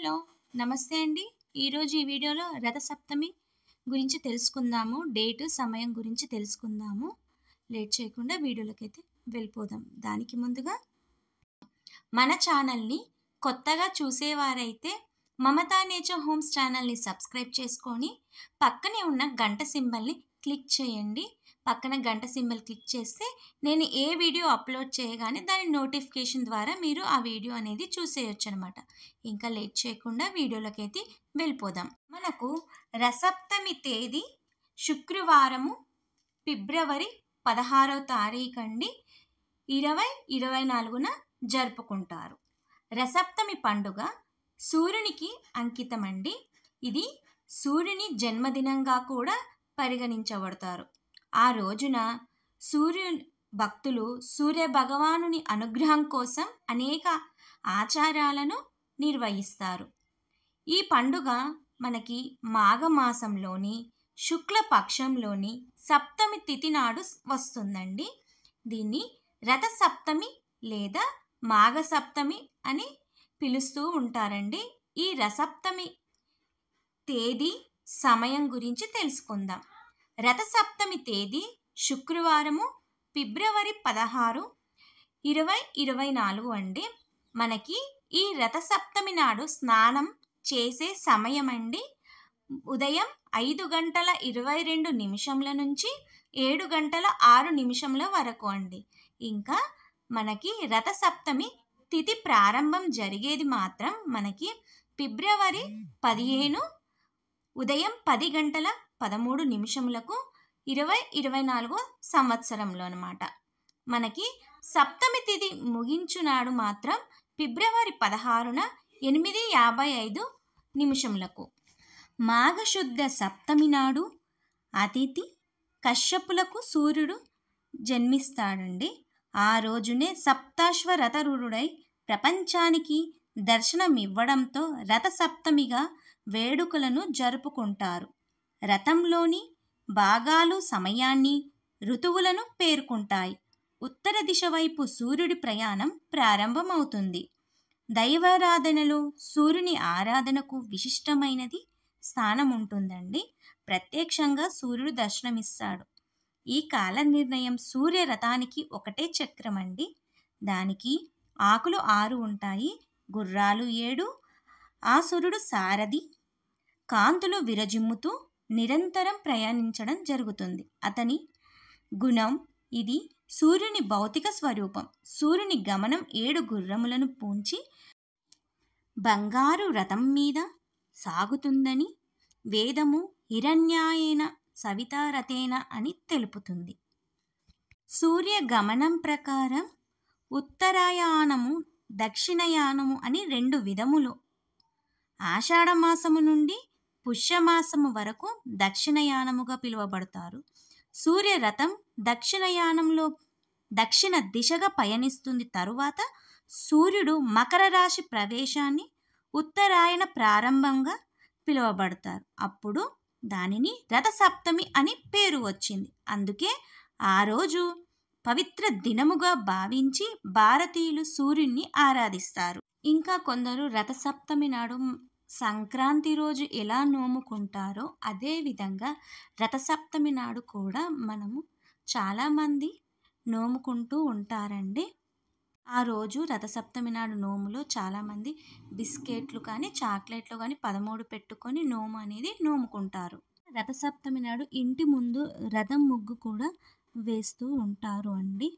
Hello! నమస్తే అండి. ఈరోజు ఈ వీడియోలో రథసప్తమి గురించి తెలుసుకుందాము. డేటు, సమయం గురించి తెలుసుకుందాము. లేట్ చేయకుండా వీడియోలోకైతే వెళ్ళిపోదాం. దానికి ముందుగా మన ఛానల్‌ని కొత్తగా చూసేవారైతే మమతా నేచర్ హోమ్స్ ఛానల్‌ని సబ్స్క్రైబ్ చేసుకొని పక్కనే ఉన్న గంట సింబల్‌ని క్లిక్ చేయండి. పక్కన గంట సింబల్ క్లిక్ చేస్తే నేను ఏ వీడియో అప్లోడ్ చేయగానే దాని నోటిఫికేషన్ ద్వారా మీరు ఆ వీడియో అనేది చూసేయొచ్చనమాట. ఇంకా లేట్ చేయకుండా వీడియోలోకైతే వెళ్ళిపోదాం. మనకు రసప్తమి తేదీ శుక్రవారము ఫిబ్రవరి 16వ తారీఖండి 2024న జరుపుకుంటారు. రసప్తమి పండుగ సూర్యునికి అంకితమండి. ఇది సూర్యుని జన్మదినంగా కూడా పరిగణించబడతారు. ఆ రోజున భక్తులు సూర్య భగవానుని అనుగ్రహం కోసం అనేక ఆచారాలను నిర్వహిస్తారు. ఈ పండుగ మనకి మాఘమాసంలోని శుక్లపక్షంలోని సప్తమి తిథి నాడు వస్తుందండి. దీన్ని రథసప్తమి లేదా మాఘసప్తమి అని పిలుస్తూ ఉంటారండి. ఈ రథసప్తమి తేదీ, సమయం గురించి తెలుసుకుందాం. రథసప్తమి తేదీ శుక్రవారము ఫిబ్రవరి 16, 2024 అండి. మనకి ఈ రథసప్తమి నాడు స్నానం చేసే సమయం అండి ఉదయం 5:22 నుంచి 7:06 వరకు అండి. ఇంకా మనకి రథసప్తమి తిథి ప్రారంభం జరిగేది మాత్రం మనకి ఫిబ్రవరి 15 ఉదయం 10:13 2024 సంవత్సరంలో అనమాట. మనకి సప్తమి తిథి ముగించునాడు మాత్రం ఫిబ్రవరి 16న 8:55 మాఘశుద్ధ సప్తమి నాడు అతిథి కశ్యపులకు సూర్యుడు జన్మిస్తాడండి. ఆ రోజునే సప్తాశ్వరథరుడై ప్రపంచానికి దర్శనమివ్వడంతో రథసప్తమిగా వేడుకలను జరుపుకుంటారు. రథంలోని భాగాలు సమయాన్ని, ఋతువులను పేర్కొంటాయి. ఉత్తర దిశ వైపు సూర్యుడి ప్రయాణం ప్రారంభమవుతుంది. దైవారాధనలో సూర్యుని ఆరాధనకు విశిష్టమైనది స్థానం ఉంటుందండి. ప్రత్యక్షంగా సూర్యుడు దర్శనమిస్తాడు. ఈ కాల నిర్ణయం సూర్య రథానికి ఒకటే చక్రం అండి. దానికి ఆకులు 6 ఉంటాయి, గుర్రాలు 7. ఆ సూర్యుడు సారథి. కాంతులు విరజిమ్ముతూ నిరంతరం ప్రయాణించడం జరుగుతుంది. అతని గుణం ఇది సూర్యుని భౌతిక స్వరూపం. సూర్యుని గమనం 7 గుర్రములను పూంచి బంగారు రథం మీద సాగుతుందని వేదము హిరణ్యాయేన సవితారథేన అని తెలుపుతుంది. సూర్య గమనం ప్రకారం ఉత్తరాయణము, దక్షిణాయనము అని 2 విధములు. ఆషాఢమాసము నుండి పుష్యమాసము వరకు దక్షిణాయనముగా పిలువబడతారు. సూర్యరథం దక్షిణ దిశగా పయనిస్తుంది. తరువాత సూర్యుడు మకర రాశి ప్రవేశాన్ని ఉత్తరాయణ ప్రారంభంగా పిలువబడతారు. అప్పుడు దానిని రథసప్తమి అని పేరు వచ్చింది. అందుకే ఆ రోజు పవిత్ర దినముగా భావించి భారతీయులు సూర్యున్ని ఆరాధిస్తారు. ఇంకా కొందరు రథసప్తమి నాడు సంక్రాంతి రోజు ఎలా నోముకుంటారో అదేవిధంగా రథసప్తమి నాడు కూడా మనము చాలామంది నోముకుంటూ ఉంటారండి. ఆ రోజు రథసప్తమి నాడు నోములో చాలామంది బిస్కెట్లు కానీ చాక్లెట్లు కానీ 13 పెట్టుకొని నోము అనేది నోముకుంటారు. రథసప్తమి నాడు ఇంటి ముందు రథం ముగ్గు కూడా వేస్తూ ఉంటారు అండి.